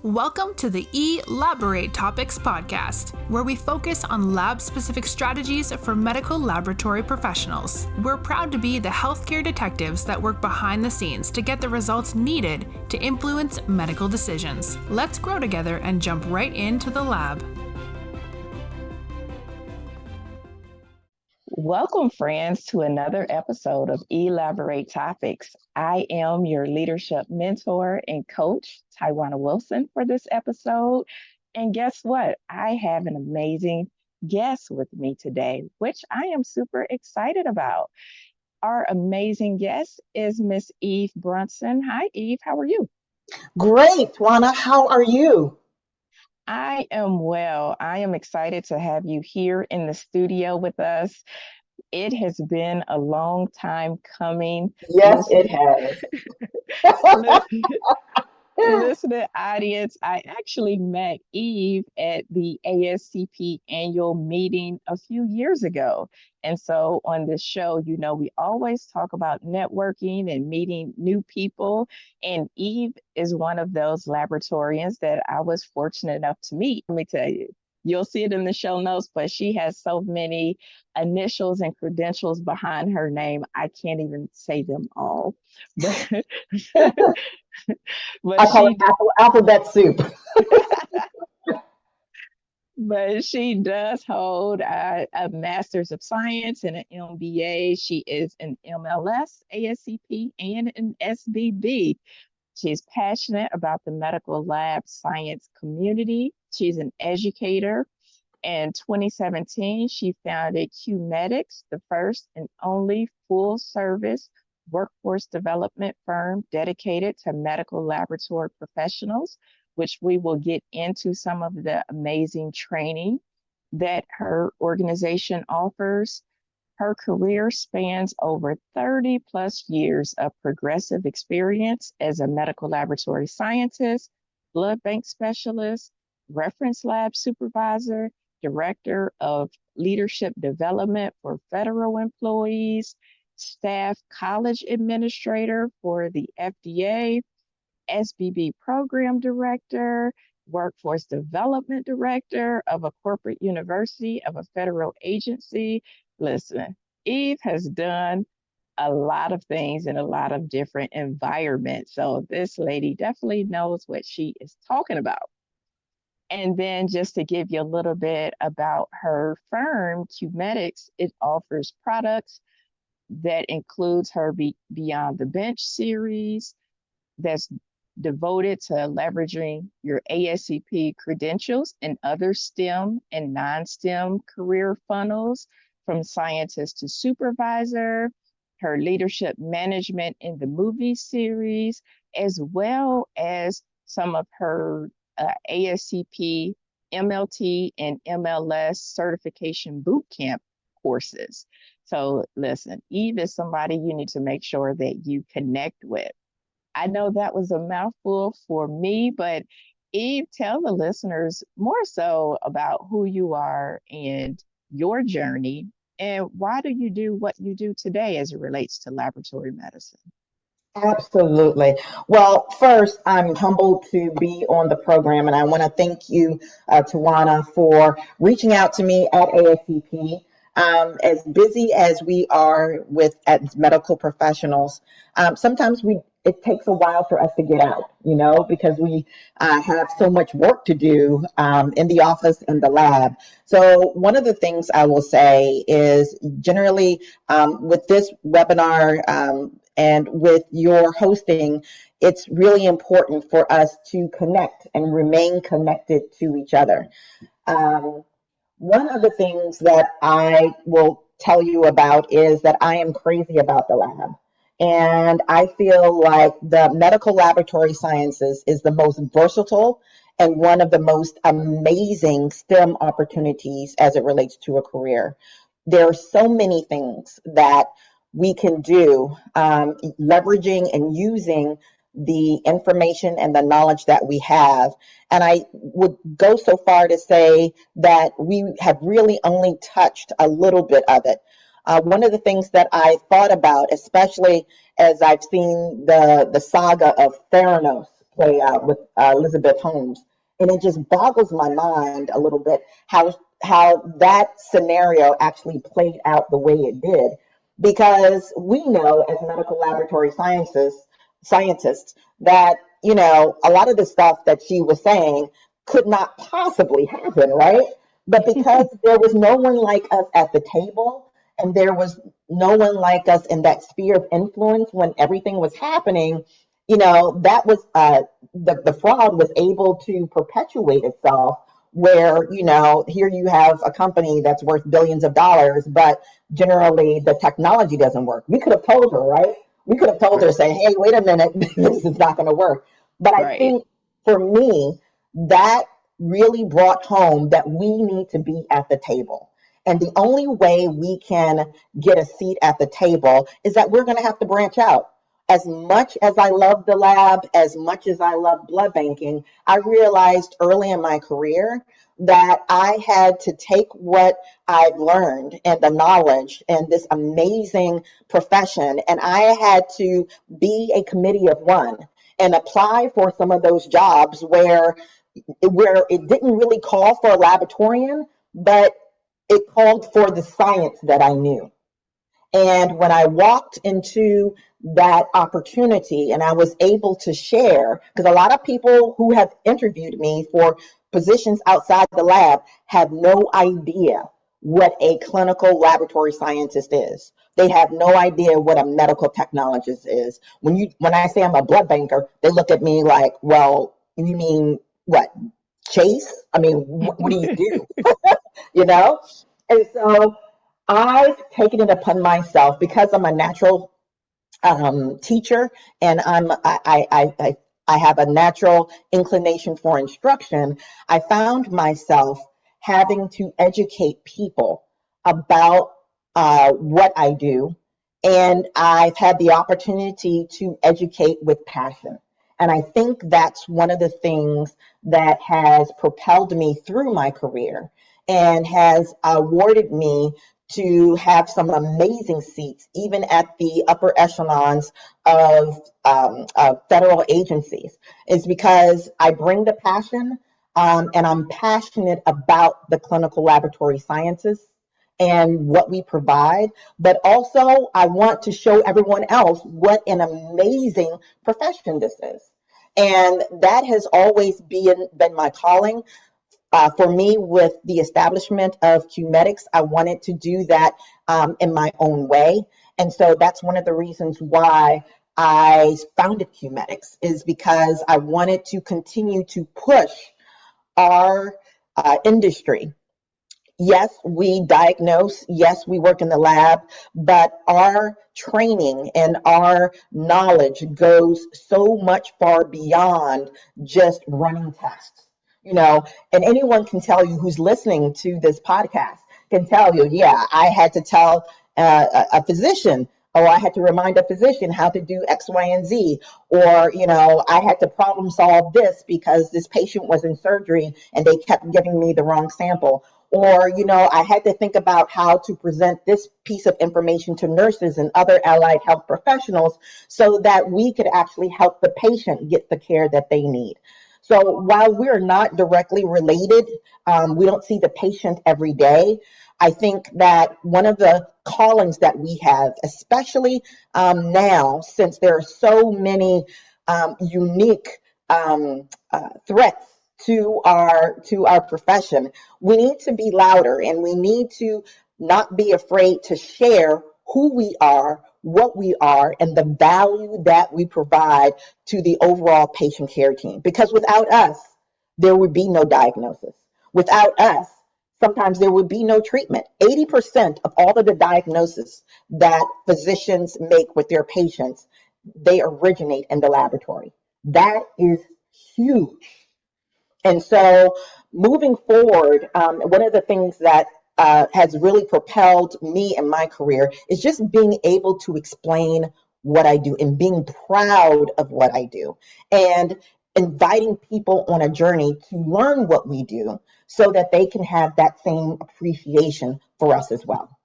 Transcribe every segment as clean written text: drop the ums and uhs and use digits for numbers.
Welcome to the Elaborate Topics podcast, where we focus on lab-specific strategies for medical laboratory professionals. We're proud to be the healthcare detectives that work behind the scenes to get the results needed to influence medical decisions. Let's grow together and jump right into the lab. Welcome, friends, to another episode of Elaborate Topics. I am your leadership mentor and coach, Tywauna Wilson, for this episode. And guess what? I have an amazing guest with me today, which I am super excited about. Our amazing guest is Miss Eve Brunson. Hi, Eve. How are you? Great, Tywauna. How are you? I am well. I am excited to have you here in the studio with us. It has been a long time coming. Yes, it has. Listening audience, I actually met Eve at the ASCP annual meeting a few years ago. And so on this show, we always talk about networking and meeting new people. And Eve is one of those laboratorians that I was fortunate enough to meet. Let me tell you, you'll see it in the show notes, but she has so many initials and credentials behind her name, I can't even say them all. But I call it alphabet soup. But she does hold a Master's of Science and an MBA. She is an MLS, ASCP, and an SBB. She's passionate about the medical lab science community. She's an educator. In 2017, she founded Qmedix, the first and only full-service workforce development firm dedicated to medical laboratory professionals, which we will get into some of the amazing training that her organization offers. Her career spans over 30 plus years of progressive experience as a medical laboratory scientist, blood bank specialist, reference lab supervisor, director of leadership development for federal employees, staff college administrator for the FDA, SBB Program Director, Workforce Development Director of a corporate university of a federal agency. Listen, Eve has done a lot of things in a lot of different environments. So this lady definitely knows what she is talking about. And then just to give you a little bit about her firm, Qmedix, it offers products that includes her Beyond the Bench series that's devoted to leveraging your ASCP credentials and other STEM and non-STEM career funnels from scientist to supervisor, her leadership management in the movie series, as well as some of her ASCP, MLT, and MLS certification bootcamp courses. So listen, Eve is somebody you need to make sure that you connect with. I know that was a mouthful for me, but Eve, tell the listeners more so about who you are and your journey, and why do you do what you do today as it relates to laboratory medicine? Absolutely. Well, first, I'm humbled to be on the program, and I want to thank you, Tywauna, for reaching out to me at ASCP. As busy as we are as medical professionals, sometimes it takes a while for us to get out, because we have so much work to do in the office and the lab. So one of the things I will say is generally with this webinar and with your hosting, it's really important for us to connect and remain connected to each other. One of the things that I will tell you about is that I am crazy about the lab. And I feel like the medical laboratory sciences is the most versatile and one of the most amazing STEM opportunities as it relates to a career. There are so many things that we can do leveraging and using the information and the knowledge that we have. And I would go so far to say that we have really only touched a little bit of it. One of the things that I thought about, especially as I've seen the saga of Theranos say with Elizabeth Holmes, and it just boggles my mind a little bit how that scenario actually played out the way it did, because we know as medical laboratory scientists that a lot of the stuff that she was saying could not possibly happen, right? But because there was no one like us at the table, and there was no one like us in that sphere of influence when everything was happening, that was the fraud was able to perpetuate itself. Where here you have a company that's worth billions of dollars, but generally the technology doesn't work. We could have told her, right? We could have told her, say, hey, wait a minute, this is not going to work. But I think for me, that really brought home that we need to be at the table. And the only way we can get a seat at the table is that we're going to have to branch out. As much as I love the lab, as much as I love blood banking, I realized early in my career that I had to take what I've learned and the knowledge and this amazing profession, and I had to be a committee of one and apply for some of those jobs where it didn't really call for a laboratorian, but it called for the science that I knew. And when I walked into that opportunity and I was able to share, because a lot of people who have interviewed me for positions outside the lab have no idea what a clinical laboratory scientist is. They have no idea what a medical technologist is. When I say I'm a blood banker, they look at me like, well, you mean what? Chase? I mean, what do you do? And so I've taken it upon myself, because I'm a natural teacher, and I have a natural inclination for instruction. I found myself having to educate people about what I do, and I've had the opportunity to educate with passion. And I think that's one of the things that has propelled me through my career and has awarded me to have some amazing seats, even at the upper echelons of federal agencies, is because I bring the passion, and I'm passionate about the clinical laboratory sciences and what we provide, but also I want to show everyone else what an amazing profession this is. And that has always been my calling. For me, with the establishment of Qmedix, I wanted to do that in my own way. And so that's one of the reasons why I founded Qmedix, is because I wanted to continue to push our industry. Yes, we diagnose. Yes, we work in the lab, but our training and our knowledge goes so much far beyond just running tests. And anyone can tell you who's listening to this podcast can tell you, yeah, I had to tell a physician, or I had to remind a physician how to do X, Y, and Z, or, I had to problem solve this because this patient was in surgery and they kept giving me the wrong sample. Or, I had to think about how to present this piece of information to nurses and other allied health professionals so that we could actually help the patient get the care that they need. So while we're not directly related, we don't see the patient every day. I think that one of the callings that we have, especially now, since there are so many unique threats to our profession, we need to be louder, and we need to not be afraid to share who we are, what we are, and the value that we provide to the overall patient care team. Because without us, there would be no diagnosis. Without us, sometimes there would be no treatment. 80% of all of the diagnoses that physicians make with their patients, they originate in the laboratory. That is huge. And so moving forward, one of the things that has really propelled me in my career is just being able to explain what I do and being proud of what I do, and inviting people on a journey to learn what we do so that they can have that same appreciation for us as well.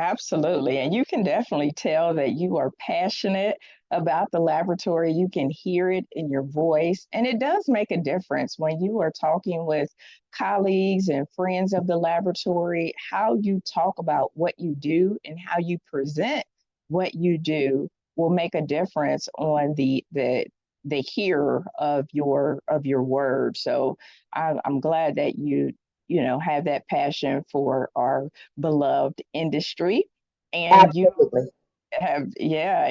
Absolutely. And you can definitely tell that you are passionate about the laboratory. You can hear it in your voice. And it does make a difference when you are talking with colleagues and friends of the laboratory. How you talk about what you do and how you present what you do will make a difference on the hearer of your word. So I'm glad that you have that passion for our beloved industry, and you Absolutely.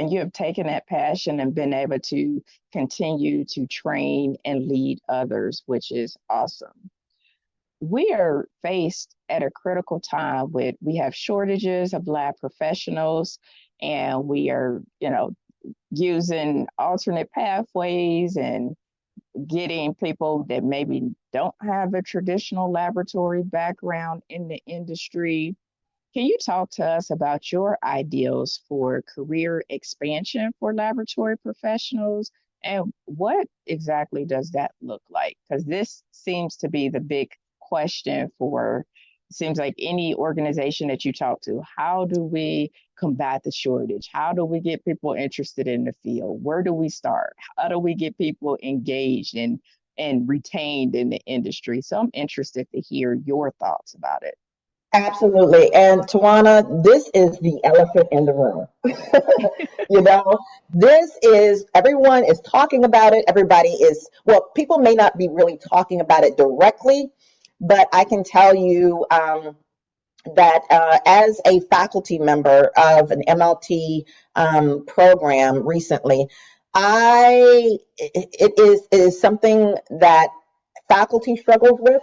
and you have taken that passion and been able to continue to train and lead others, which is awesome. We are faced at a critical time with we have shortages of lab professionals, and we are using alternate pathways and getting people that maybe don't have a traditional laboratory background in the industry. Can you talk to us about your ideals for career expansion for laboratory professionals? And what exactly does that look like? Because this seems to be the big question for, seems like any organization that you talk to. How do we combat the shortage? How do we get people interested in the field? Where do we start? How do we get people engaged and retained in the industry? So I'm interested to hear your thoughts about it. Absolutely. And Tawana, this is the elephant in the room. You know, this is, everyone is talking about it. Everybody is, well, people may not be really talking about it directly, but I can tell you that as a faculty member of an MLT program recently, it is something that faculty struggles with.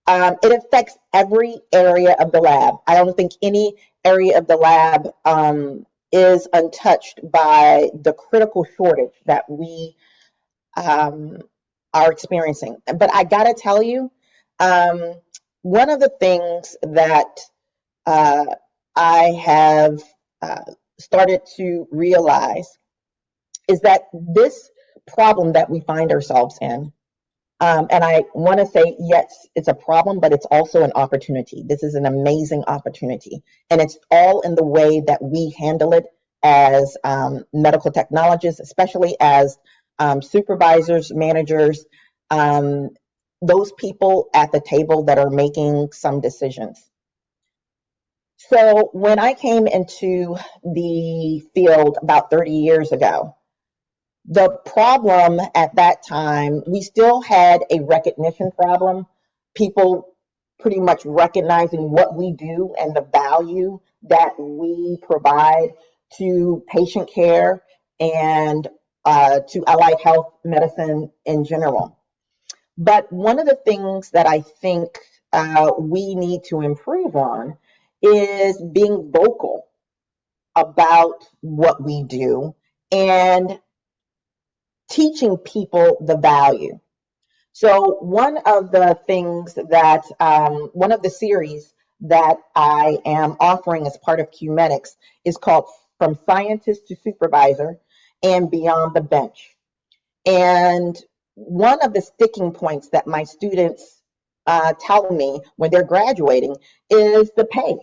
It affects every area of the lab. I don't think any area of the lab is untouched by the critical shortage that we um, are experiencing. But I got to tell you, um, one of the things that uh, I have started to realize is that this problem that we find ourselves in, and I want to say, yes, it's a problem, but it's also an opportunity. This is an amazing opportunity. And it's all in the way that we handle it as medical technologists, especially as supervisors, managers, um, those people at the table that are making some decisions. So when I came into the field about 30 years ago, the problem at that time, we still had a recognition problem. People pretty much recognizing what we do and the value that we provide to patient care and to allied health medicine in general. But one of the things that I think we need to improve on is being vocal about what we do and teaching people the value. So one of the things that, one of the series that I am offering as part of Qmedix is called From Scientist to Supervisor and Beyond the Bench. And one of the sticking points that my students tell me when they're graduating is the pay.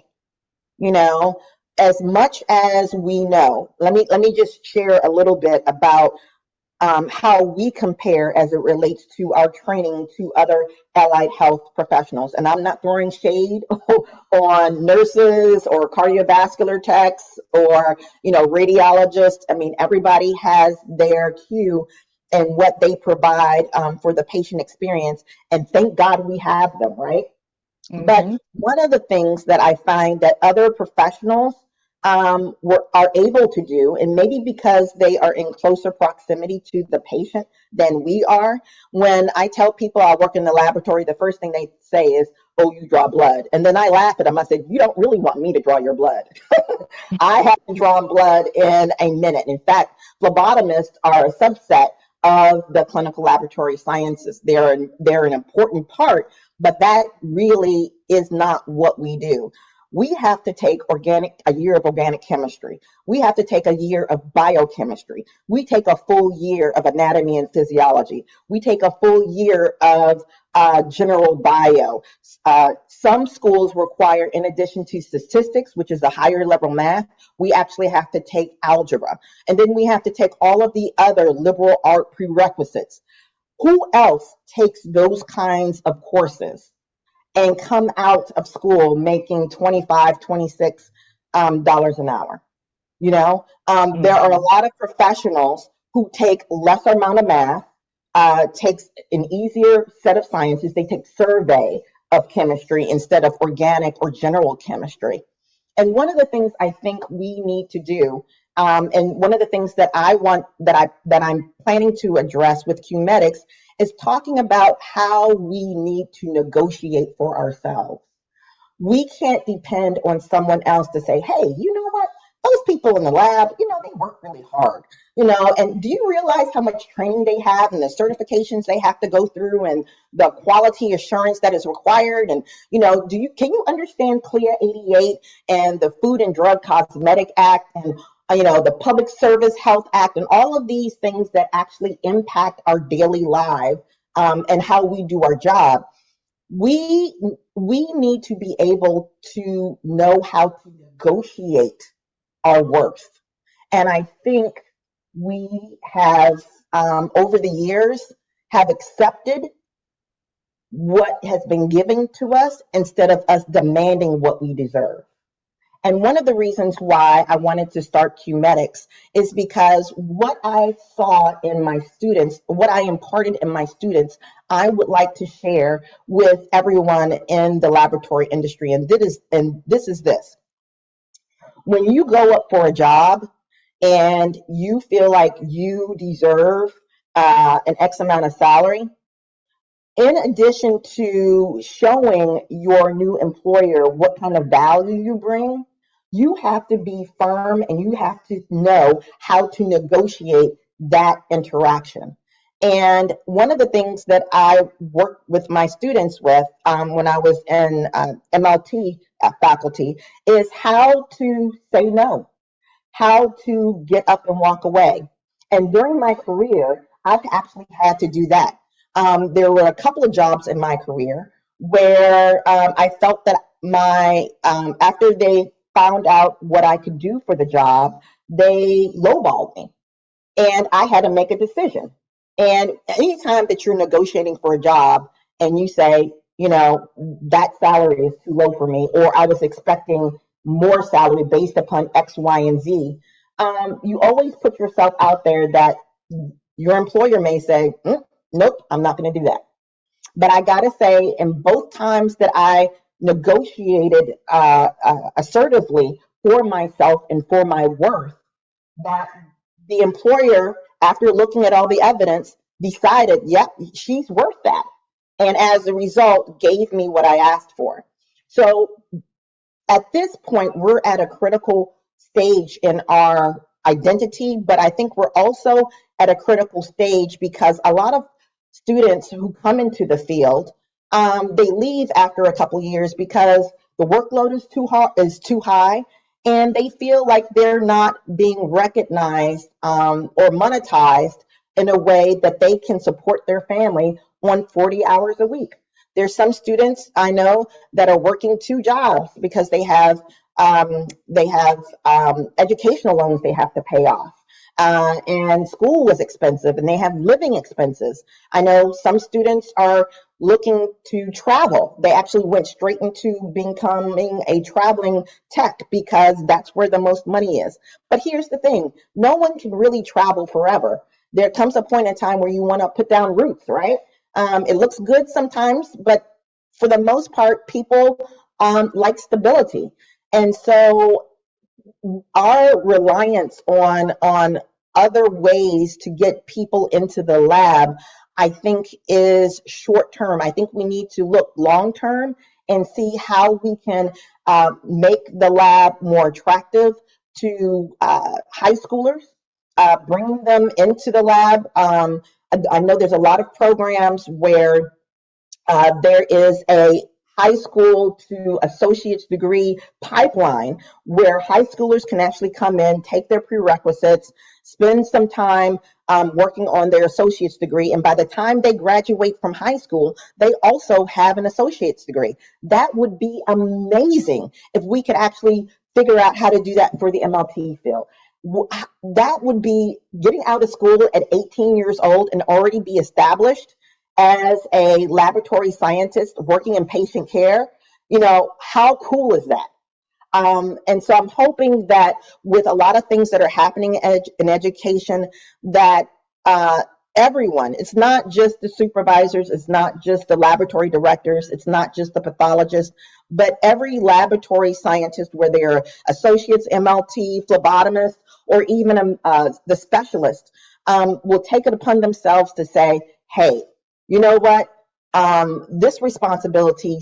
You know, as much as we know, let me just share a little bit about how we compare as it relates to our training to other allied health professionals. And I'm not throwing shade on nurses or cardiovascular techs or, radiologists. I mean, everybody has their cue and what they provide for the patient experience. And thank God we have them, right? But one of the things that I find that other professionals are able to do, and maybe because they are in closer proximity to the patient than we are, when I tell people I work in the laboratory, the first thing they say is, "Oh, you draw blood." And then I laugh at them. I say, "You don't really want me to draw your blood." I have drawn blood in a minute. In fact, phlebotomists are a subset of the clinical laboratory sciences. They're an important part, but that really is not what we do. We have to take a year of organic chemistry. We have to take a year of biochemistry. We take a full year of anatomy and physiology. We take a full year of general bio. Some schools require, in addition to statistics, which is a higher level math, we actually have to take algebra. And then we have to take all of the other liberal art prerequisites. Who else takes those kinds of courses and come out of school making $25, $26 an hour? You know, there are a lot of professionals who take lesser amount of math, takes an easier set of sciences. They take survey of chemistry instead of organic or general chemistry. And one of the things I think we need to do, and one of the things that I'm planning to address with Qmedix is talking about how we need to negotiate for ourselves. We can't depend on someone else to say, hey, you know what? Those people in the lab, they work really hard, and do you realize how much training they have and the certifications they have to go through and the quality assurance that is required? And, can you understand CLIA 88 and the Food and Drug Cosmetic Act and, the Public Service Health Act and all of these things that actually impact our daily life and how we do our job? We need to be able to know how to negotiate our worth. And I think we have, over the years, have accepted what has been given to us instead of us demanding what we deserve. And one of the reasons why I wanted to start Qmedix is because what I saw in my students, what I imparted in my students, I would like to share with everyone in the laboratory industry. And this is this. When you go up for a job and you feel like you deserve an X amount of salary, in addition to showing your new employer what kind of value you bring, you have to be firm and you have to know how to negotiate that interaction. And one of the things that I worked with my students with when I was in MLT faculty is how to say no, how to get up and walk away. And during my career, I've actually had to do that. There were a couple of jobs in my career where I felt that after they found out what I could do for the job, they lowballed me. And I had to make a decision. And anytime that you're negotiating for a job and you say, that salary is too low for me, or I was expecting more salary based upon X, Y, and Z, you always put yourself out there that your employer may say, nope, I'm not going to do that. But I got to say, in both times that I negotiated assertively for myself and for my worth, that the employer, after looking at all the evidence, decided, yep, she's worth that. And as a result, gave me what I asked for. So at this point, we're at a critical stage in our identity, but I think we're also at a critical stage because a lot of students who come into the field, they leave after a couple years because the workload is too high, and they feel like they're not being recognized or monetized in a way that they can support their family on 40 hours a week. There's some students I know that are working 2 jobs because they have educational loans they have to pay off. And school was expensive and they have living expenses. I know some students are looking to travel. They actually went straight into becoming a traveling tech because that's where the most money is. But here's the thing, no one can really travel forever. There comes a point in time where you want to put down roots, right? It looks good sometimes, but for the most part, people like stability. And so our reliance on other ways to get people into the lab, I think, is short term. I think we need to look long term and see how we can make the lab more attractive to high schoolers, bringing them into the lab. I know there's a lot of programs where there is a high school to associate's degree pipeline where high schoolers can actually come in, take their prerequisites, spend some time working on their associate's degree, and by the time they graduate from high school, they also have an associate's degree. That would be amazing if we could actually figure out how to do that for the MLT field. That would be getting out of school at 18 years old and already be established as a laboratory scientist working in patient care. You know, how cool is that? And so I'm hoping that with a lot of things that are happening in education, that everyone, it's not just the supervisors, it's not just the laboratory directors, it's not just the pathologists, but every laboratory scientist, whether they're associates, MLT, phlebotomist, or even the specialist, will take it upon themselves to say, hey, you know what? This responsibility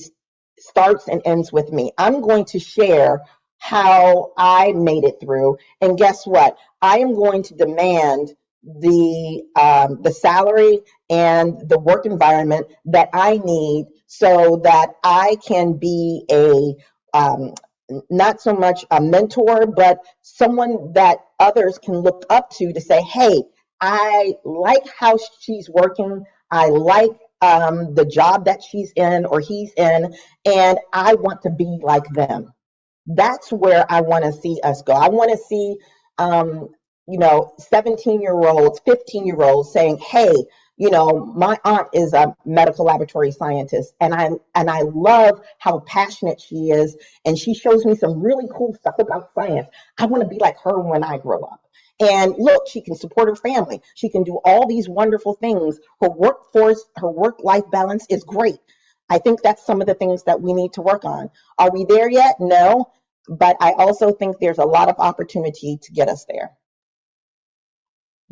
starts and ends with me. I'm going to share how I made it through. And guess what? I am going to demand the salary and the work environment that I need so that I can be a not so much a mentor, but someone that others can look up to say, hey, I like how she's working. I like the job that she's in or he's in, and I want to be like them. That's where I want to see us go. I want to see, 17-year-olds, 15-year-olds saying, hey, my aunt is a medical laboratory scientist, and I love how passionate she is, and she shows me some really cool stuff about science. I want to be like her when I grow up. And look, she can support her family. She can do all these wonderful things. Her workforce, her work-life balance is great. I think that's some of the things that we need to work on. Are we there yet? No, but I also think there's a lot of opportunity to get us there.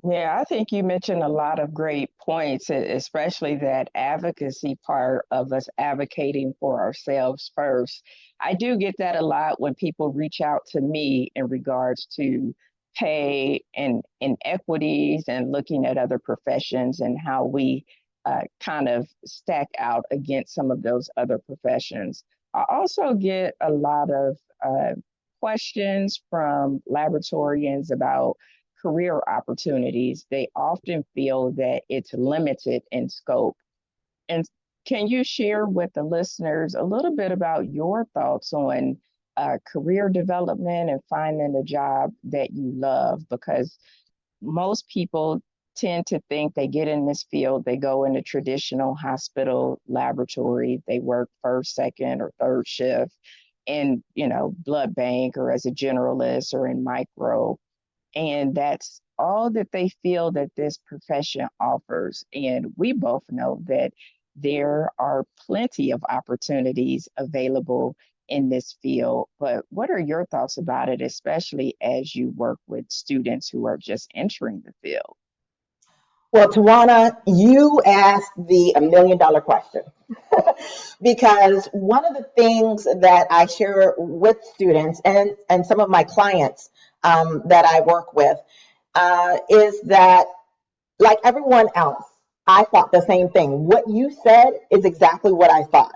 Yeah, I think you mentioned a lot of great points, especially that advocacy part of us advocating for ourselves first. I do get that a lot when people reach out to me in regards to pay and inequities and looking at other professions and how we kind of stack out against some of those other professions. I also get a lot of questions from laboratorians about career opportunities. They often feel that it's limited in scope. And can you share with the listeners a little bit about your thoughts on career development and finding a job that you love? Because most people tend to think they get in this field, they go in a traditional hospital laboratory, they work first, second, or third shift in, blood bank or as a generalist or in micro. And that's all that they feel that this profession offers. And we both know that there are plenty of opportunities available in this field. But what are your thoughts about it, especially as you work with students who are just entering the field? Well, Tywauna, you asked the $1 million question. Because one of the things that I share with students and some of my clients that I work with is that, like everyone else, I thought the same thing. What you said is exactly what I thought.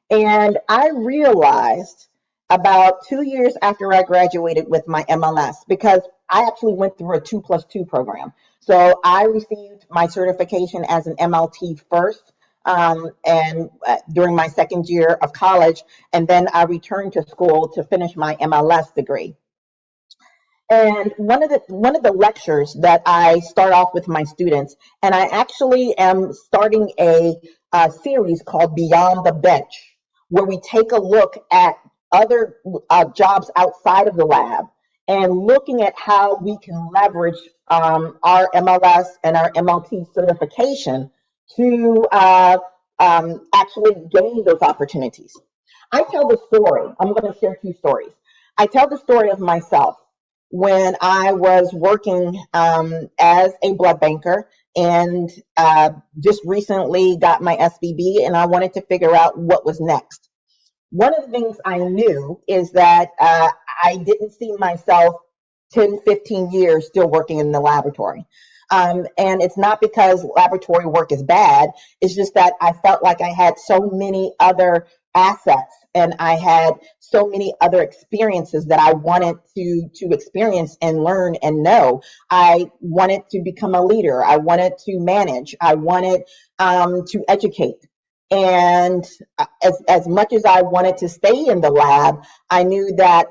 And I realized about 2 years after I graduated with my MLS, because I actually went through a 2+2 program. So I received my certification as an MLT first, and during my second year of college, and then I returned to school to finish my MLS degree. And one of the lectures that I start off with my students, and I actually am starting a series called Beyond the Bench, where we take a look at other jobs outside of the lab and looking at how we can leverage our MLS and our MLT certification to actually gain those opportunities. I tell the story. I'm going to share 2 stories. I tell the story of myself when I was working as a blood banker and just recently got my SBB, and I wanted to figure out what was next. One of the things I knew is that I didn't see myself 10, 15 years still working in the laboratory. And it's not because laboratory work is bad. It's just that I felt like I had so many other assets, and I had so many other experiences that I wanted to experience and learn and know. I wanted to become a leader. I wanted to manage. I wanted to educate. And as much as I wanted to stay in the lab, I knew that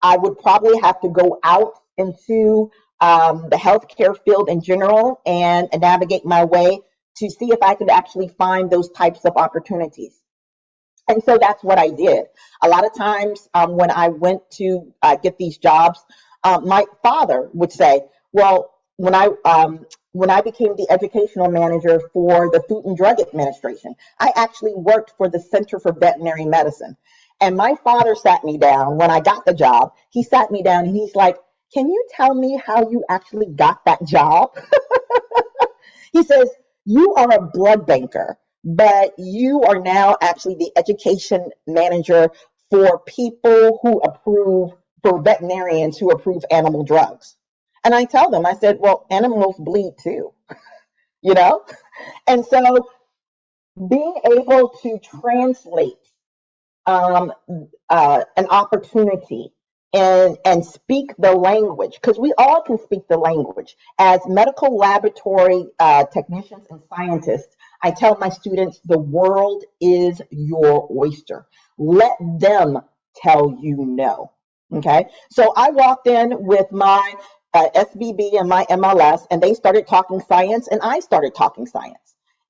I would probably have to go out into the healthcare field in general and navigate my way to see if I could actually find those types of opportunities. And so that's what I did. A lot of times when I went to get these jobs, my father would say, well, when I became the educational manager for the Food and Drug Administration, I actually worked for the Center for Veterinary Medicine. And my father sat me down when I got the job. He sat me down and he's like, can you tell me how you actually got that job? He says, you are a blood banker, but you are now actually the education manager for people who approve, for veterinarians who approve animal drugs. And I tell them, I said, well, animals bleed too, you know? And so being able to translate an opportunity and speak the language, because we all can speak the language. As medical laboratory technicians and scientists, I tell my students, the world is your oyster. Let them tell you no. Okay, so I walked in with my SBB and my MLS, and they started talking science, and I started talking science.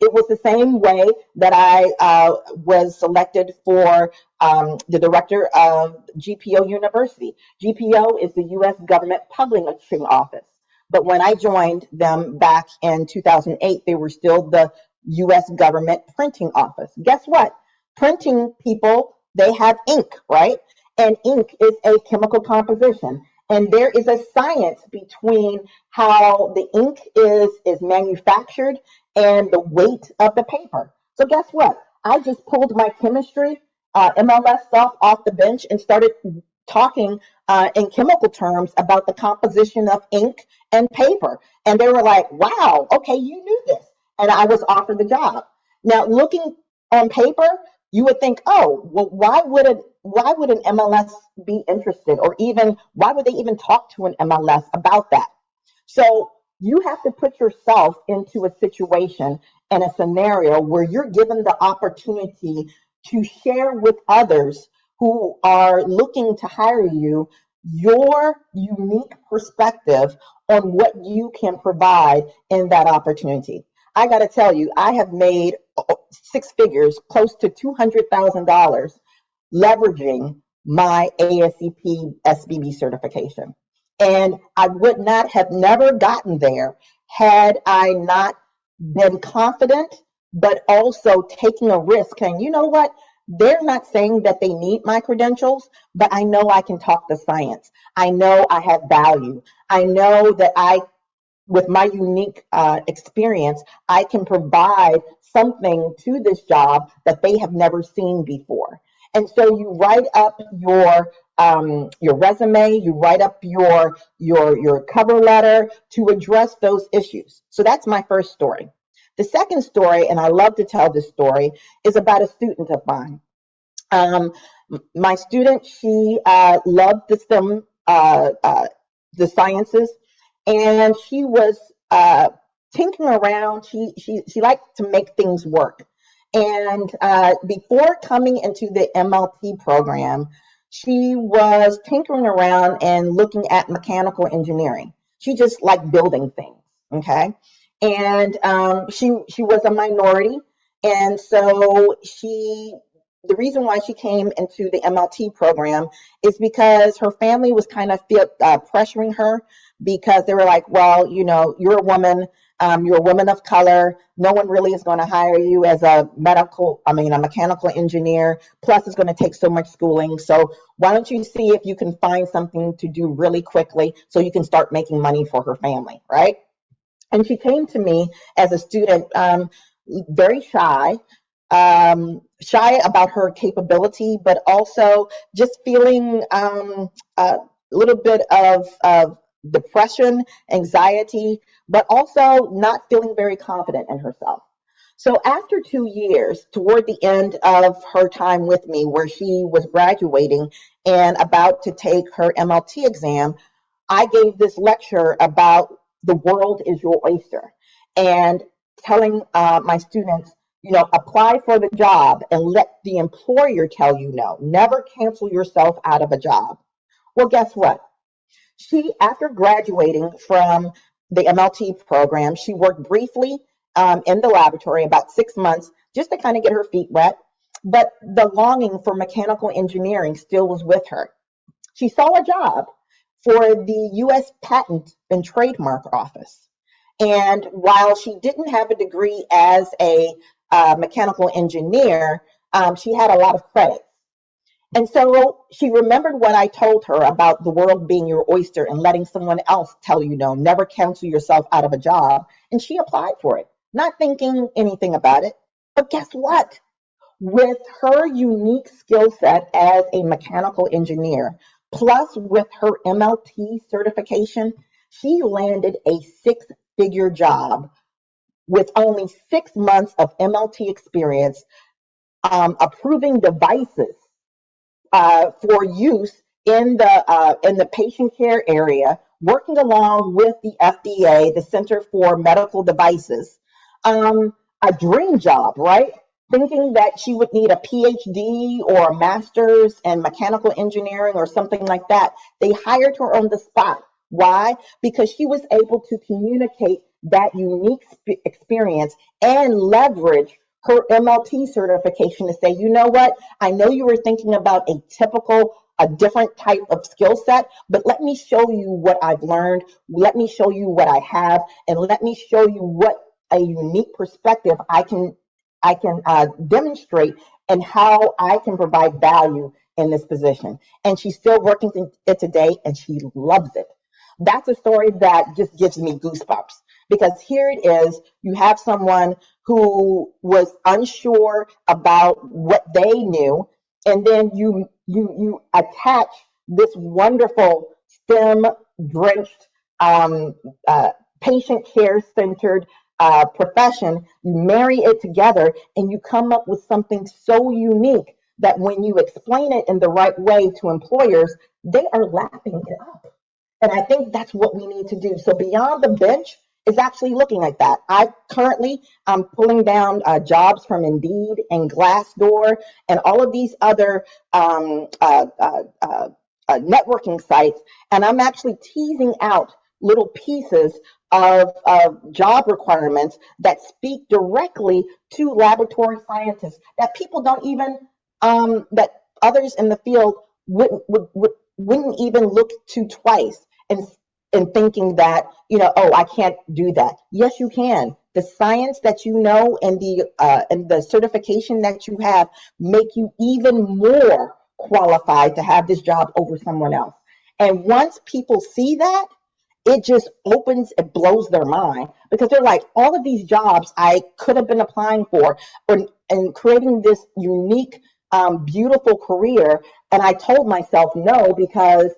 It was the same way that I was selected for the director of GPO University. GPO is the U.S. Government Publishing Office. But when I joined them back in 2008, they were still the U.S. Government Printing Office. Guess what? Printing people, they have ink, right? And ink is a chemical composition. And there is a science between how the ink is manufactured and the weight of the paper. So guess what? I just pulled my chemistry MLS stuff off the bench and started talking in chemical terms about the composition of ink and paper. And they were like, wow, okay, you knew this. And I was offered the job. Now, looking on paper, you would think, oh, well, why would an MLS be interested? Or even, why would they even talk to an MLS about that? So you have to put yourself into a situation and a scenario where you're given the opportunity to share with others who are looking to hire you your unique perspective on what you can provide in that opportunity. I got to tell you, I have made six figures, close to $200,000, leveraging my ASCP SBB certification. And I would not have never gotten there had I not been confident, but also taking a risk. And you know what? They're not saying that they need my credentials, but I know I can talk the science. I know I have value. I know that with my unique experience, I can provide something to this job that they have never seen before. And so you write up your resume, you write up your cover letter to address those issues. So that's my first story. The second story, and I love to tell this story, is about a student of mine. My student, she loved the STEM, the sciences, and she was tinkering around. She liked to make things work. And before coming into the MLT program, she was tinkering around and looking at mechanical engineering. She just liked building things, okay? And she was a minority, and so the reason why she came into the MLT program is because her family was kind of pressuring her, because they were like, well, you know, you're a woman of color. No one really is going to hire you as a mechanical engineer. Plus, it's going to take so much schooling. So why don't you see if you can find something to do really quickly so you can start making money for her family, right? And she came to me as a student, very shy about her capability, but also just feeling a little bit of depression, anxiety, but also not feeling very confident in herself. So after 2 years, toward the end of her time with me, where she was graduating and about to take her MLT exam, I gave this lecture about the world is your oyster, and telling my students, apply for the job and let the employer tell you no. Never cancel yourself out of a job. Well, guess what? She, after graduating from the MLT program, she worked briefly in the laboratory, about 6 months, just to kind of get her feet wet. But the longing for mechanical engineering still was with her. She saw a job for the U.S. Patent and Trademark Office. And while she didn't have a degree as a mechanical engineer, she had a lot of credits. And so she remembered what I told her about the world being your oyster and letting someone else tell you no, never cancel yourself out of a job. And she applied for it, not thinking anything about it. But guess what? With her unique skill set as a mechanical engineer, plus with her MLT certification, she landed a six-figure job with only 6 months of MLT experience, approving devices for use in the patient care area, working along with the FDA, the Center for Medical Devices. A dream job, right? Thinking that she would need a PhD or a master's in mechanical engineering or something like that. They hired her on the spot. Why? Because she was able to communicate that unique experience and leverage her MLT certification to say, you know what? I know you were thinking about a different type of skill set, but let me show you what I've learned. Let me show you what I have, and let me show you what a unique perspective I can demonstrate and how I can provide value in this position. And she's still working it today, and she loves it. That's a story that just gives me goosebumps, because here it is. You have someone who was unsure about what they knew, and then you attach this wonderful STEM drenched, patient care centered profession. You marry it together, and you come up with something so unique that when you explain it in the right way to employers, they are lapping it up. And I think that's what we need to do. So beyond the bench is actually looking at that. I'm pulling down jobs from Indeed and Glassdoor and all of these other networking sites, and I'm actually teasing out little pieces of job requirements that speak directly to laboratory scientists that people don't even, that others in the field wouldn't even look to twice, and thinking that, oh, I can't do that. Yes, you can. The science that you know and the certification that you have make you even more qualified to have this job over someone else. And once people see that, it blows their mind, because they're like, all of these jobs I could have been applying for and creating this unique, beautiful career. And I told myself no, because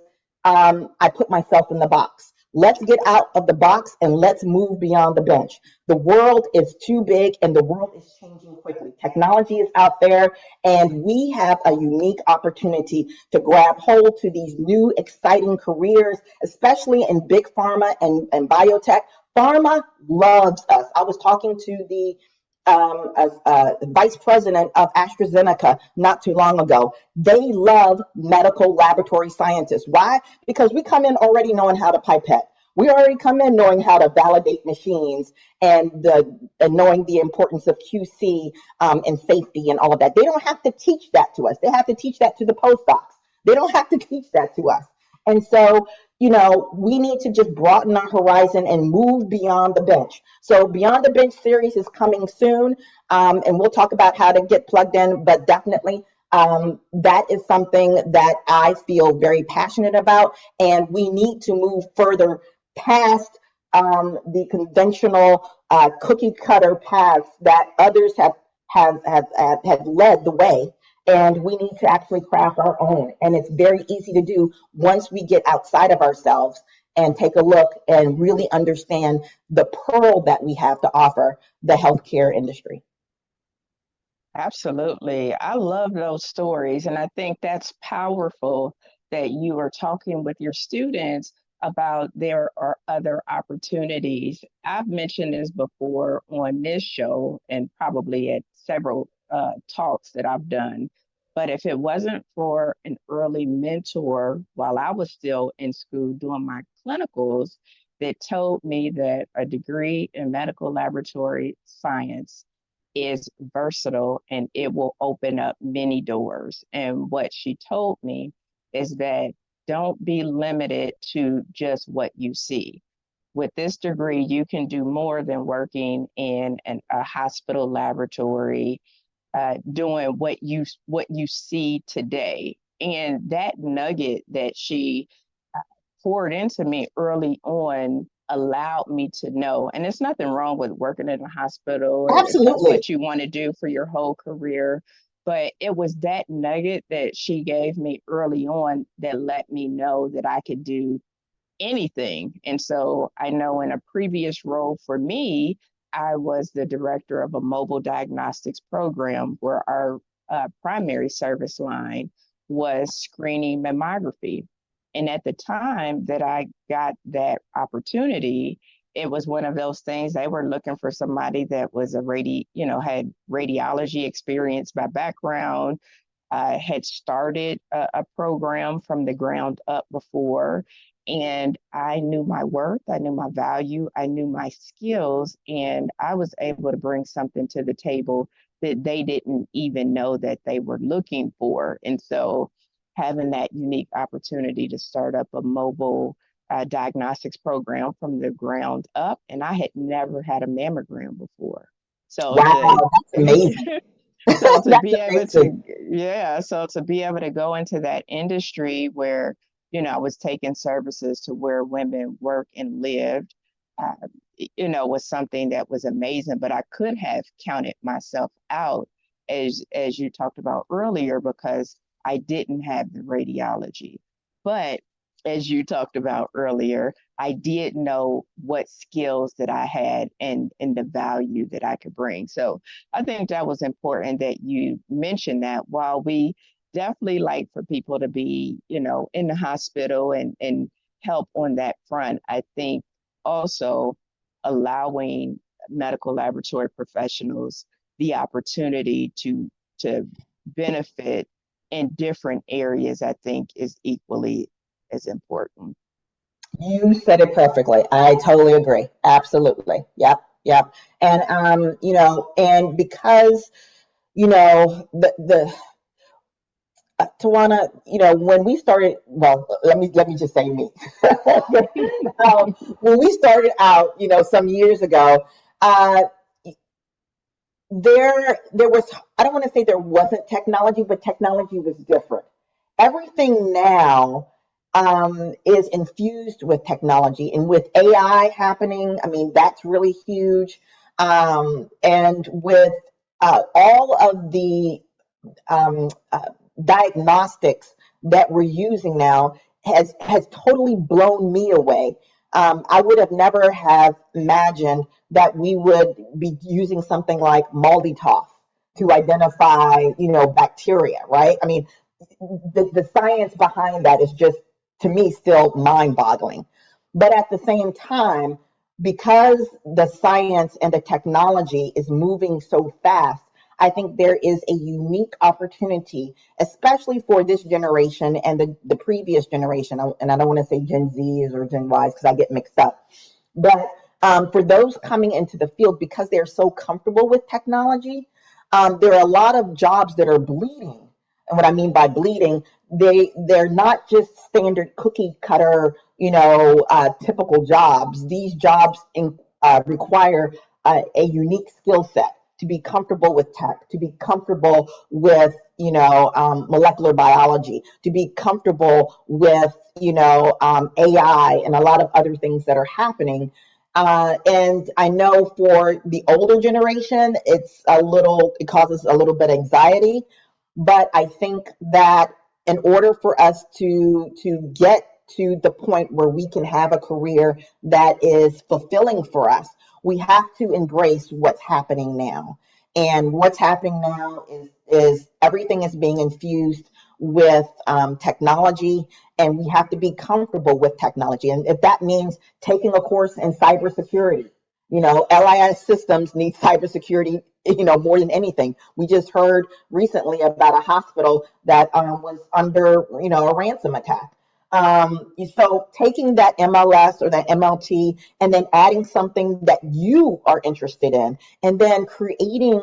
I put myself in the box. Let's get out of the box and let's move beyond the bench. The world is too big, and the world is changing quickly. Technology is out there, and we have a unique opportunity to grab hold to these new exciting careers, especially in big pharma and biotech. Pharma loves us. I was talking to the vice president of AstraZeneca not too long ago. They love medical laboratory scientists. Why? Because we come in already knowing how to pipette. We already come in knowing how to validate machines and knowing the importance of QC and safety and all of that. They don't have to teach that to us. They have to teach that to the postdocs. They don't have to teach that to us. And so, we need to just broaden our horizon and move beyond the bench. So Beyond the Bench series is coming soon, and we'll talk about how to get plugged in, but definitely that is something that I feel very passionate about, and we need to move further past the conventional cookie cutter paths that others have led the way. And we need to actually craft our own. And it's very easy to do once we get outside of ourselves and take a look and really understand the pearl that we have to offer the healthcare industry. Absolutely. I love those stories. And I think that's powerful that you are talking with your students about there are other opportunities. I've mentioned this before on this show and probably at several talks that I've done. But if it wasn't for an early mentor while I was still in school doing my clinicals that told me that a degree in medical laboratory science is versatile and it will open up many doors. And what she told me is that don't be limited to just what you see. With this degree, you can do more than working in a hospital laboratory, doing what you see today. And that nugget that she poured into me early on allowed me to know, and there's nothing wrong with working in a hospital if that's Absolutely. what you want to do for your whole career. But it was that nugget that she gave me early on that let me know that I could do anything. And so I know in a previous role for me, I was the director of a mobile diagnostics program where our primary service line was screening mammography. And at the time that I got that opportunity, it was one of those things they were looking for somebody that was had radiology experience by background, had started a program from the ground up before. And I knew my worth, I knew my value, I knew my skills, and I was able to bring something to the table that they didn't even know that they were looking for. And so having that unique opportunity to start up a mobile diagnostics program from the ground up, and I had never had a mammogram before. So Wow, that's amazing. so to That's be able amazing. to be able to go into that industry where, I was taking services to where women work and lived, uh, was something that was amazing. But I could have counted myself out, as you talked about earlier, because I didn't have the radiology. But as you talked about earlier, I did know what skills that I had and the value that I could bring. So I think that was important that you mentioned that. While we definitely like for people to be, in the hospital and help on that front, I think also allowing medical laboratory professionals the opportunity to benefit in different areas, I think is equally as important. You said it perfectly. I totally agree. Absolutely. Yep. Yep. And and because the Tawana, when we started, well, let me just say me. When we started out, some years ago, uh, there was, I don't want to say there wasn't technology, but technology was different. Everything now is infused with technology, and with AI happening, I mean, that's really huge. And with all of the diagnostics that we're using now has totally blown me away. I would have never have imagined that we would be using something like MALDI-TOF to identify, bacteria, right? I mean, the science behind that is just, to me, still mind-boggling. But at the same time, because the science and the technology is moving so fast, I think there is a unique opportunity, especially for this generation and the previous generation. And I don't want to say Gen Zs or Gen Ys because I get mixed up. But for those coming into the field, because they're so comfortable with technology, there are a lot of jobs that are bleeding. And what I mean by bleeding, they're not just standard cookie cutter, typical jobs. These jobs require a unique skill set to be comfortable with tech, to be comfortable with, molecular biology, to be comfortable with, AI and a lot of other things that are happening. And I know for the older generation, it causes a little bit of anxiety. But I think that in order for us to get to the point where we can have a career that is fulfilling for us, we have to embrace what's happening now. And what's happening now is everything is being infused with technology, and we have to be comfortable with technology. And if that means taking a course in cybersecurity, LIS systems need cybersecurity, more than anything. We just heard recently about a hospital that was under, a ransom attack. So taking that MLS or that MLT and then adding something that you are interested in, and then creating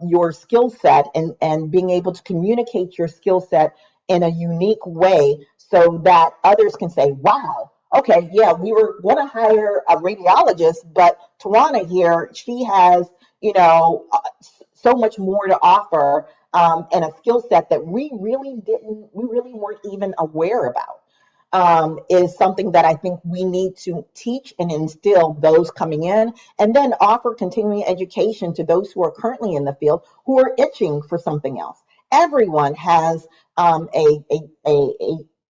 your skill set and being able to communicate your skill set in a unique way so that others can say, wow, okay, yeah, we were going to hire a radiologist, but Tywauna here, she has, so much more to offer, and a skill set that we really weren't even aware about, is something that I think we need to teach and instill those coming in, and then offer continuing education to those who are currently in the field who are itching for something else. Everyone has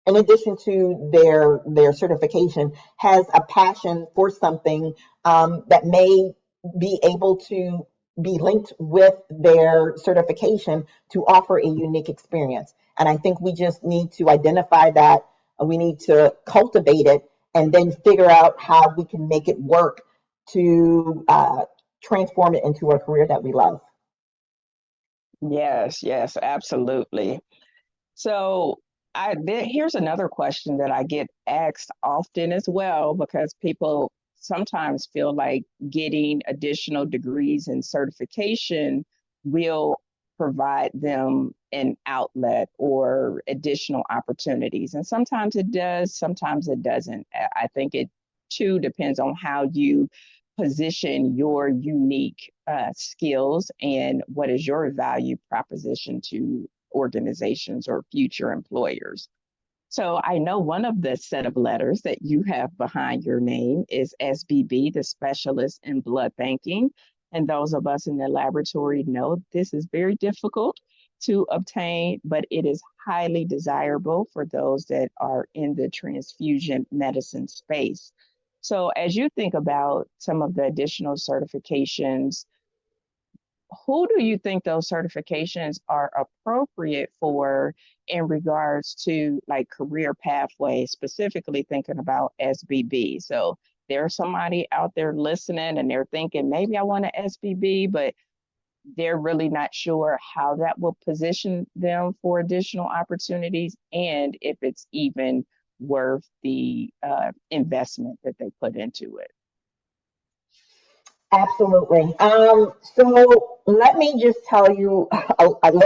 in addition to their certification, has a passion for something that may be able to be linked with their certification to offer a unique experience. And I think we just need to identify that. We need to cultivate it and then figure out how we can make it work to transform it into a career that we love. Yes, absolutely. So here's another question that I get asked often as well, because people sometimes feel like getting additional degrees and certification will provide them an outlet or additional opportunities. And sometimes it does, sometimes it doesn't. I think it too depends on how you position your unique skills and what is your value proposition to organizations or future employers. So I know one of the set of letters that you have behind your name is SBB, the Specialist in Blood Banking. And those of us in the laboratory know this is very difficult to obtain, but it is highly desirable for those that are in the transfusion medicine space. So as you think about some of the additional certifications, who do you think those certifications are appropriate for in regards to like career pathways, specifically thinking about SBB? So there's somebody out there listening and they're thinking, maybe I want an SBB, but they're really not sure how that will position them for additional opportunities and if it's even worth the investment that they put into it. Absolutely. So let me just tell you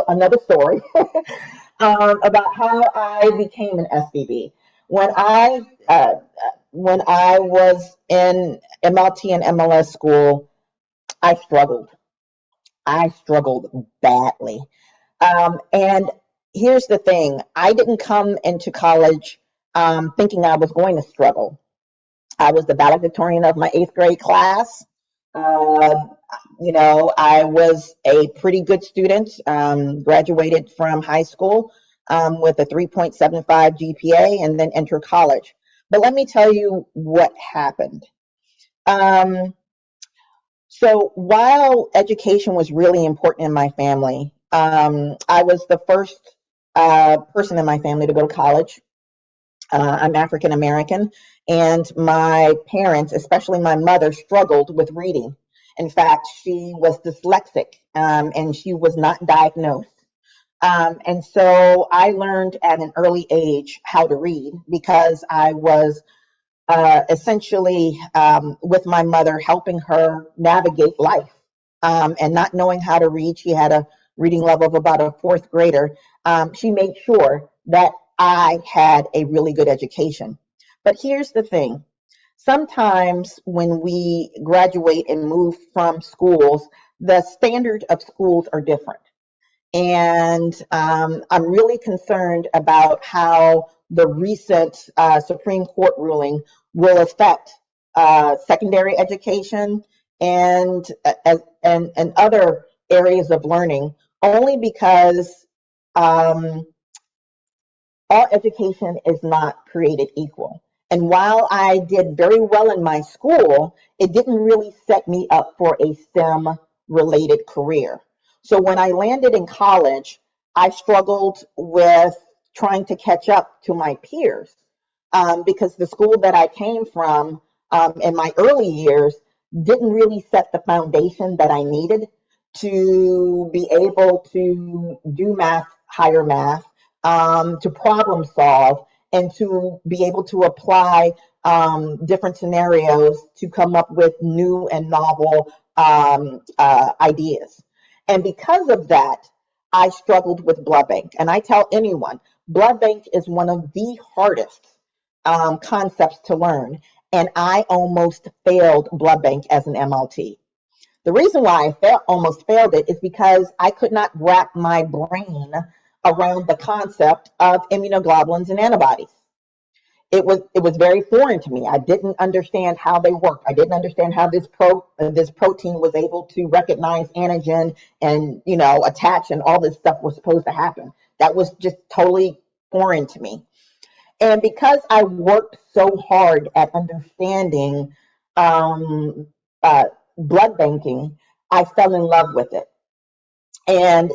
another story about how I became an SBB. When I was in MLT and MLS school, I struggled. I struggled badly. And here's the thing: I didn't come into college thinking I was going to struggle. I was the valedictorian of my 8th grade class. I was a pretty good student, graduated from high school with a 3.75 GPA and then entered college. But let me tell you what happened. So while education was really important in my family, I was the first person in my family to go to college. I'm African American, and my parents, especially my mother, struggled with reading. In fact, she was dyslexic, and she was not diagnosed. And so I learned at an early age how to read because I was essentially with my mother, helping her navigate life, and not knowing how to read. She had a reading level of about a 4th grader. She made sure that I had a really good education. But here's the thing. Sometimes when we graduate and move from schools, the standard of schools are different. And I'm really concerned about how the recent Supreme Court ruling will affect secondary education and other areas of learning, only because all education is not created equal. And while I did very well in my school, it didn't really set me up for a STEM related career. So when I landed in college, I struggled with trying to catch up to my peers, because the school that I came from, in my early years, didn't really set the foundation that I needed to be able to do math, higher math, to problem solve, and to be able to apply different scenarios to come up with new and novel ideas. And because of that, I struggled with blood bank. And I tell anyone, blood bank is one of the hardest concepts to learn. And I almost failed blood bank as an MLT. The reason why I almost failed it is because I could not wrap my brain around the concept of immunoglobulins and antibodies. It was very foreign to me. I didn't understand how they worked. I didn't understand how this protein was able to recognize antigen and attach, and all this stuff was supposed to happen. That was just totally foreign to me. And because I worked so hard at understanding um, uh, blood banking, I fell in love with it. And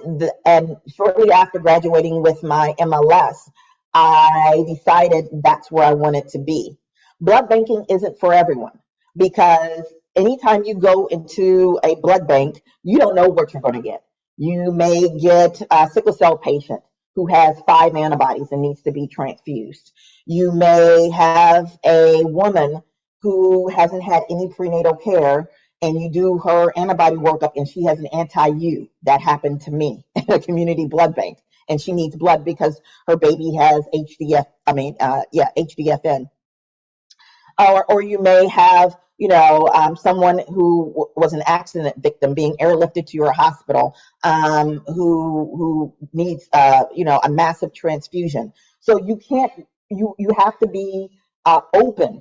shortly after graduating with my MLS, I decided that's where I wanted to be. Blood banking isn't for everyone, because anytime you go into a blood bank, you don't know what you're going to get. You may get a sickle cell patient who has 5 antibodies and needs to be transfused. You may have a woman who hasn't had any prenatal care, and you do her antibody workup and she has an anti-U. That happened to me in a community blood bank, and she needs blood because her baby has HDFN. Or you may have someone who was an accident victim being airlifted to your hospital, who needs a massive transfusion. So you have to be open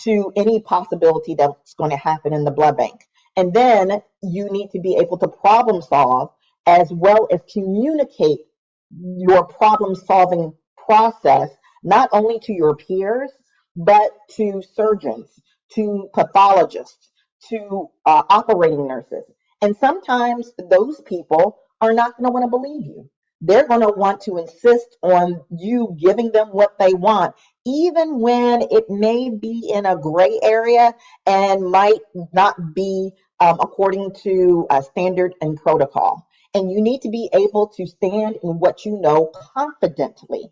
to any possibility that's going to happen in the blood bank. And then you need to be able to problem solve, as well as communicate your problem solving process, not only to your peers, but to surgeons, to pathologists, to operating nurses. And sometimes those people are not going to want to believe you. They're going to want to insist on you giving them what they want, even when it may be in a gray area and might not be according to standard and protocol. And you need to be able to stand in what you know confidently.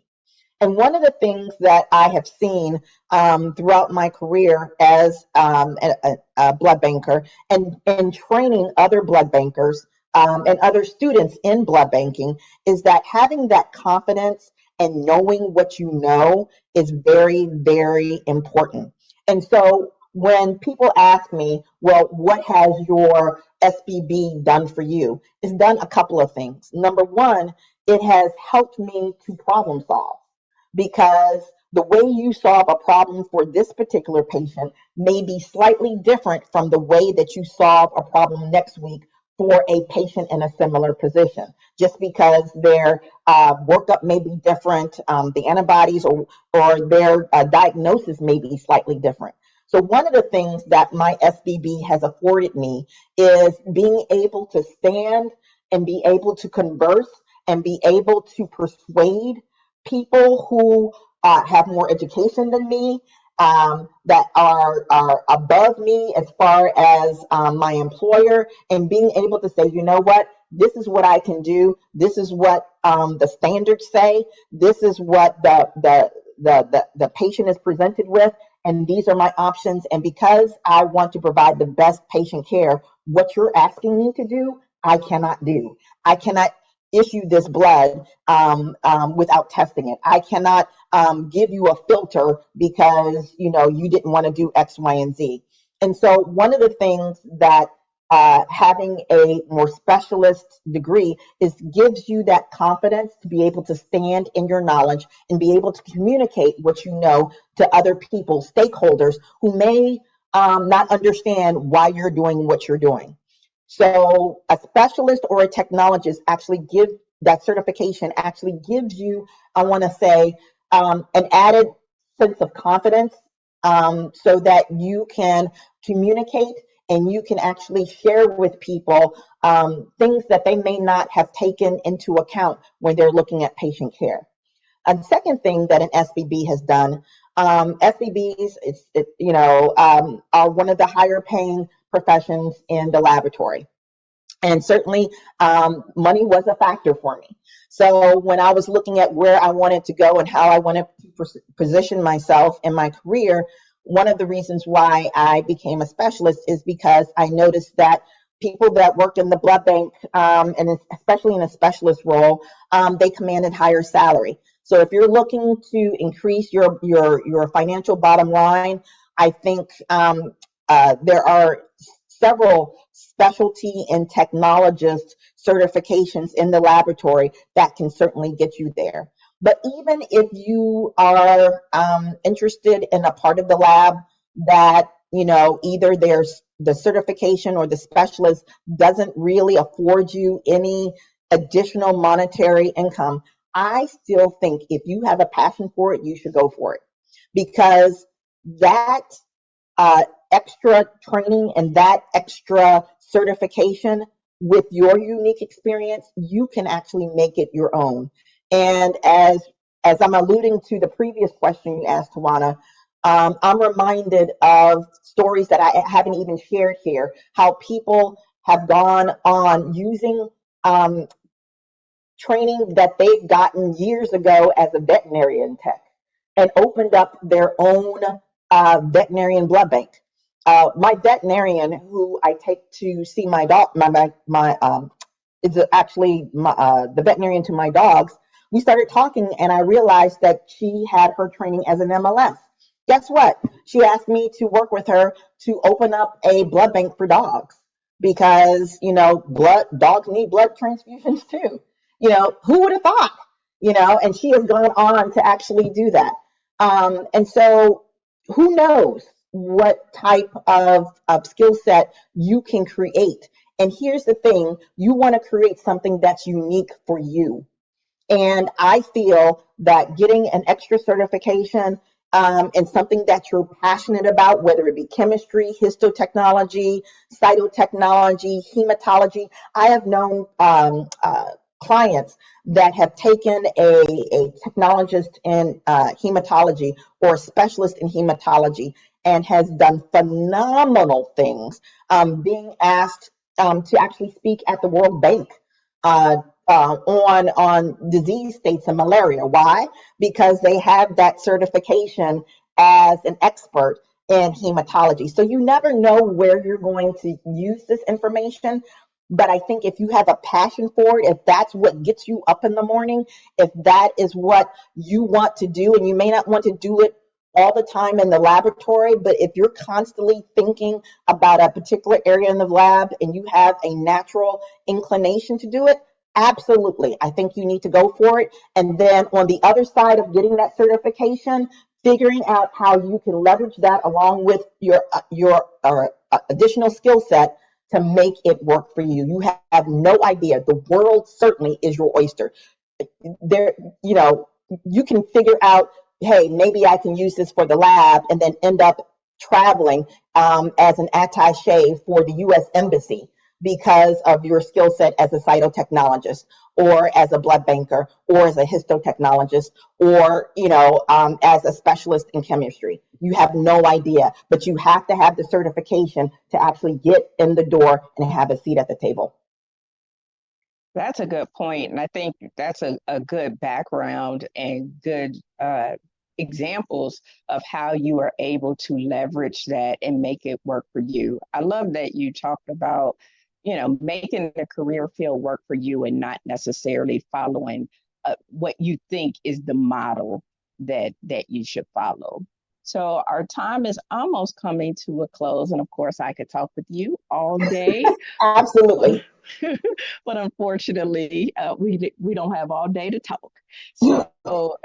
And one of the things that I have seen throughout my career as a blood banker, and training other blood bankers and other students in blood banking, is that having that confidence and knowing what you know is very, very important. And so when people ask me, well, what has your SBB done for you? It's done a couple of things. Number one, it has helped me to problem solve, because the way you solve a problem for this particular patient may be slightly different from the way that you solve a problem next week for a patient in a similar position, just because their workup may be different, the antibodies or their diagnosis may be slightly different. So one of the things that my SBB has afforded me is being able to stand and be able to converse and be able to persuade people who have more education than me, that are above me as far as my employer, and being able to say, you know what, this is what I can do. This is what the standards say. This is what the patient is presented with, and these are my options. And because I want to provide the best patient care, what you're asking me to do, I cannot do. I cannot issue this blood without testing it. I cannot give you a filter because you didn't want to do X, Y, and Z. And so one of the things that having a more specialist degree gives you that confidence to be able to stand in your knowledge and be able to communicate what you know to other people, stakeholders who may not understand why you're doing what you're doing. So a specialist or a technologist actually that certification actually gives you, I want to say, an added sense of confidence, so that you can communicate and you can actually share with people things that they may not have taken into account when they're looking at patient care. A second thing that an SBB has done, SBBs, are one of the higher paying professions in the laboratory. And certainly money was a factor for me. So when I was looking at where I wanted to go and how I wanted to position myself in my career, one of the reasons why I became a specialist is because I noticed that people that worked in the blood bank, and especially in a specialist role, they commanded higher salary. So if you're looking to increase your financial bottom line, I think there are several specialty and technologist certifications in the laboratory that can certainly get you there. But even if you are interested in a part of the lab that, either there's the certification or the specialist doesn't really afford you any additional monetary income, I still think if you have a passion for it, you should go for it, because that extra training and that extra certification with your unique experience, you can actually make it your own. And as I'm alluding to the previous question you asked, Tywauna, I'm reminded of stories that I haven't even shared here, how people have gone on using training that they've gotten years ago as a veterinarian tech and opened up their own veterinarian blood bank. My veterinarian, who I take to see my dog, is actually the veterinarian to my dogs. We started talking, and I realized that she had her training as an MLS. Guess what? She asked me to work with her to open up a blood bank for dogs because dogs need blood transfusions too. Who would have thought? And she has gone on to actually do that. And so, who knows what type of skill set you can create. And here's the thing, you want to create something that's unique for you. And I feel that getting an extra certification in something that you're passionate about, whether it be chemistry, histotechnology, cytotechnology, hematology. I have known clients that have taken a technologist in hematology or a specialist in hematology and has done phenomenal things, being asked to actually speak at the World Bank on disease states and malaria. Why? Because they have that certification as an expert in hematology. So you never know where you're going to use this information. But I think if you have a passion for it, if that's what gets you up in the morning, if that is what you want to do, and you may not want to do it all the time in the laboratory, but if you're constantly thinking about a particular area in the lab and you have a natural inclination to do it, absolutely, I think you need to go for it. And then on the other side of getting that certification, figuring out how you can leverage that along with your additional skill set to make it work for you. You have no idea. The world certainly is your oyster. You can figure out, hey, maybe I can use this for the lab, and then end up traveling as an attaché for the U.S. Embassy because of your skill set as a cytotechnologist or as a blood banker or as a histotechnologist or, as a specialist in chemistry. You have no idea, but you have to have the certification to actually get in the door and have a seat at the table. That's a good point. And I think that's a good background and good examples of how you are able to leverage that and make it work for you. I love that you talked about, making the career field work for you and not necessarily following what you think is the model that you should follow. So our time is almost coming to a close. And of course, I could talk with you all day. Absolutely. But unfortunately, we don't have all day to talk. So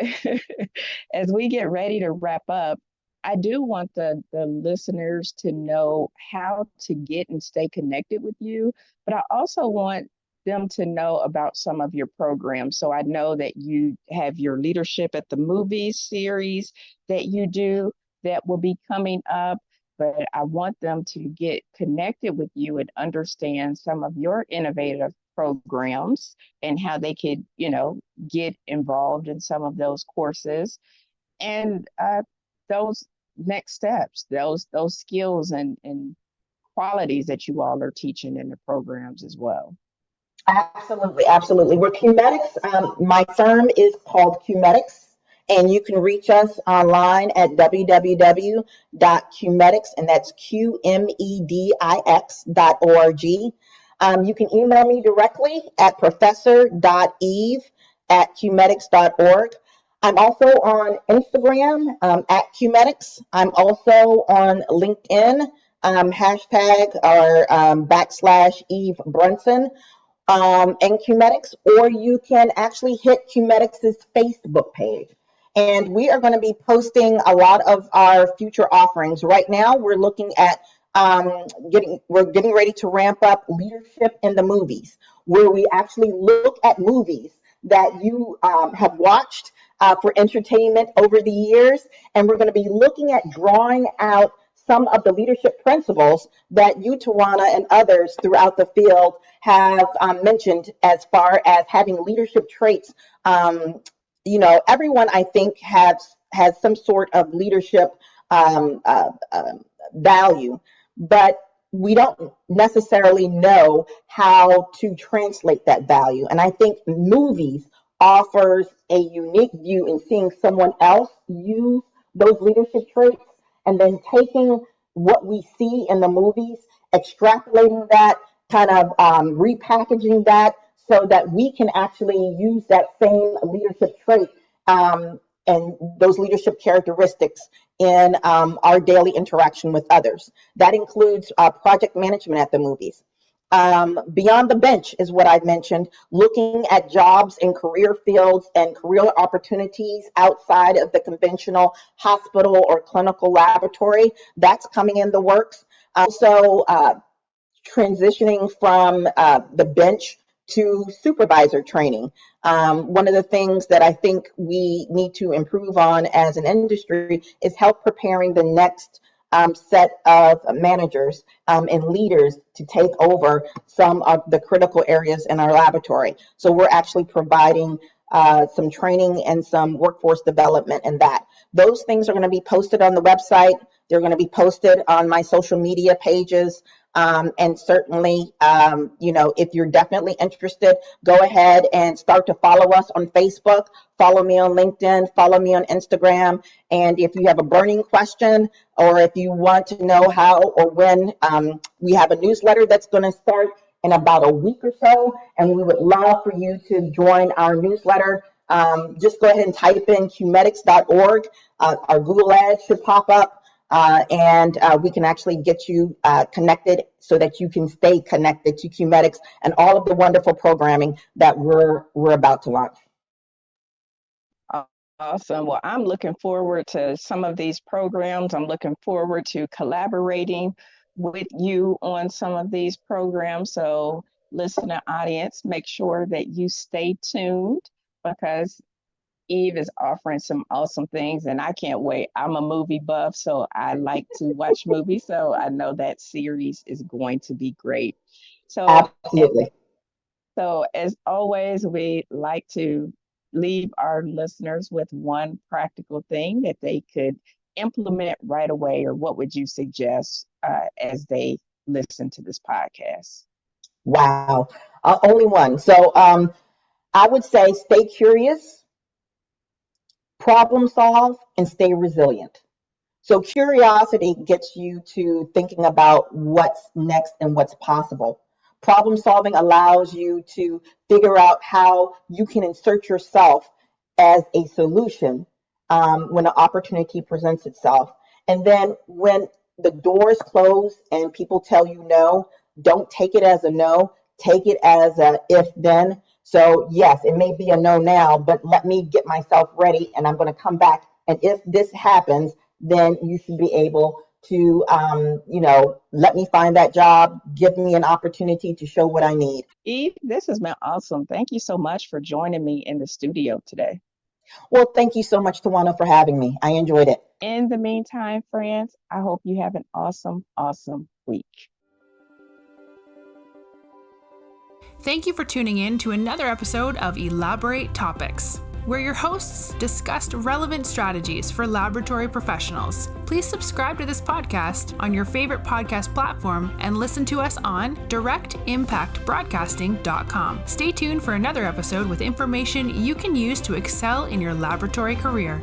as we get ready to wrap up, I do want the listeners to know how to get and stay connected with you. But I also want them to know about some of your programs? So I know that you have your Leadership at the Movies series that you do that will be coming up, but I want them to get connected with you and understand some of your innovative programs and how they could, get involved in some of those courses and those next steps, those skills and qualities that you all are teaching in the programs as well. Absolutely, absolutely. We're Qmedix. My firm is called Qmedix, and you can reach us online at www.qmedix, and that's qmedix.org. You can email me directly at professor.eve@qmedix.org. I'm also on Instagram at Qmedix. I'm also on LinkedIn, hashtag or /Eve Brunson. And Qmedix, or you can actually hit Qmedix's Facebook page. And we are going to be posting a lot of our future offerings. Right now, we're looking at getting ready to ramp up Leadership in the Movies, where we actually look at movies that you have watched for entertainment over the years, and we're going to be looking at drawing out some of the leadership principles that you, Tywauna, and others throughout the field have mentioned as far as having leadership traits. Everyone, I think, has some sort of leadership value, but we don't necessarily know how to translate that value. And I think movies offers a unique view in seeing someone else use those leadership traits and then taking what we see in the movies, extrapolating that, kind of repackaging that so that we can actually use that same leadership trait and those leadership characteristics in our daily interaction with others. That includes project management at the movies. Beyond the bench is what I've mentioned, looking at jobs in career fields and career opportunities outside of the conventional hospital or clinical laboratory. That's coming in the works. Also, transitioning from the bench to supervisor training. One of the things that I think we need to improve on as an industry is help preparing the next set of managers and leaders to take over some of the critical areas in our laboratory. So we're actually providing some training and some workforce development in that. Those things are going to be posted on the website. They're going to be posted on my social media pages. And certainly, if you're definitely interested, go ahead and start to follow us on Facebook, follow me on LinkedIn, follow me on Instagram. And if you have a burning question, or if you want to know how or when, we have a newsletter that's going to start in about a week or so, and we would love for you to join our newsletter. Just go ahead and type in qmedix.org. Our Google ads should pop up. And we can actually get you connected so that you can stay connected to Qmedix and all of the wonderful programming that we're about to launch. Awesome. Well, I'm looking forward to some of these programs. I'm looking forward to collaborating with you on some of these programs. So, listener audience, make sure that you stay tuned because Eve is offering some awesome things, and I can't wait. I'm a movie buff, so I like to watch movies, so I know that series is going to be great. So, absolutely. So, as always, we like to leave our listeners with one practical thing that they could implement right away, or what would you suggest as they listen to this podcast? Wow, only one. So, I would say stay curious, problem solve, and stay resilient. So curiosity gets you to thinking about what's next and what's possible. Problem solving allows you to figure out how you can insert yourself as a solution when an opportunity presents itself. And then when the doors close and people tell you no, don't take it as a no, take it as a if then. So yes, it may be a no now, but let me get myself ready and I'm going to come back. And if this happens, then you should be able to, let me find that job, give me an opportunity to show what I need. Eve, this has been awesome. Thank you so much for joining me in the studio today. Well, thank you so much, Tywauna, for having me. I enjoyed it. In the meantime, friends, I hope you have an awesome, awesome week. Thank you for tuning in to another episode of Elaborate Topics, where your hosts discussed relevant strategies for laboratory professionals. Please subscribe to this podcast on your favorite podcast platform and listen to us on directimpactbroadcasting.com. Stay tuned for another episode with information you can use to excel in your laboratory career.